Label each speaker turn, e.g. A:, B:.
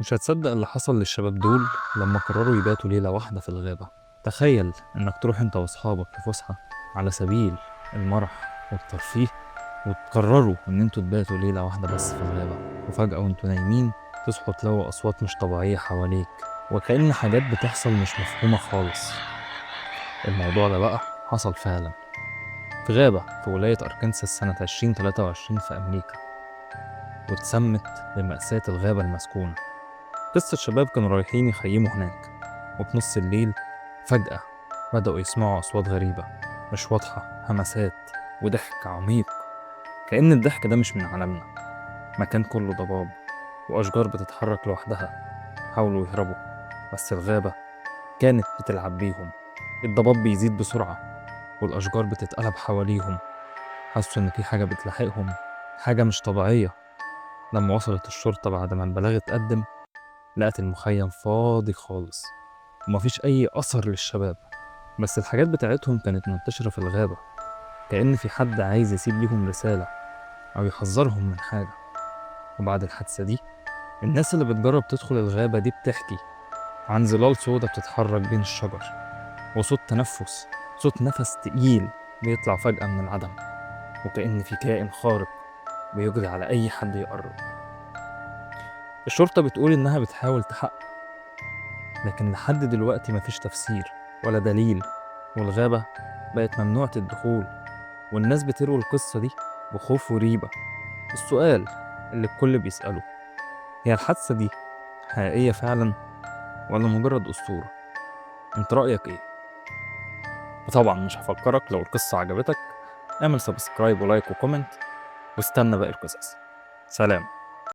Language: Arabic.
A: مش هتصدق اللي حصل للشباب دول لما قرروا يباتوا ليلة واحدة في الغابة. تخيل إنك تروح أنت وأصحابك لفسحة على سبيل المرح والترفيه، وتقرروا إن أنتوا تباتوا ليلة واحدة بس في الغابة، وفجأة وأنتوا نايمين تصحوا تلاقوا أصوات مش طبيعية حواليك، وكأن حاجات بتحصل مش مفهومة خالص. الموضوع ده بقى حصل فعلا في غابة في ولاية أركنساس سنة 2023 في أمريكا، واتسمت بمأساة الغابة المسكونة. قصة شباب كانوا رايحين يخيموا هناك، وفي نص الليل فجأة بدأوا يسمعوا أصوات غريبة مش واضحة، همسات وضحك عميق، كأن الضحك ده مش من عالمنا. مكان كله ضباب وأشجار بتتحرك لوحدها. حاولوا يهربوا بس الغابة كانت بتلعب بيهم. الضباب بيزيد بسرعة والأشجار بتتقلب حواليهم. حسوا إن في حاجة بتلاحقهم، حاجة مش طبيعية. لما وصلت الشرطة بعد ما البلاغ اتقدم، لقت المخيم فاضي خالص ومفيش أي أثر للشباب، بس الحاجات بتاعتهم كانت منتشرة في الغابة، كأن في حد عايز يسيب ليهم رسالة أو يحذرهم من حاجة. وبعد الحادثة دي الناس اللي بتجرب تدخل الغابة دي بتحكي عن ظلال سودا بتتحرك بين الشجر، وصوت تنفس، صوت نفس تقيل بيطلع فجأة من العدم، وكأن في كائن خارق بيجري على أي حد يقرب. الشرطة بتقول إنها بتحاول تحقق، لكن لحد دلوقتي مفيش تفسير ولا دليل، والغابة بقت ممنوعة الدخول، والناس بتروي القصة دي بخوف وريبة. السؤال اللي الكل بيسأله، هي الحادثة دي حقيقية فعلا ولا مجرد أسطورة؟ انت رأيك ايه؟ وطبعا مش هفكرك، لو القصة عجبتك اعمل سبسكرايب ولايك وكومنت، واستنى باقي القصص. سلام.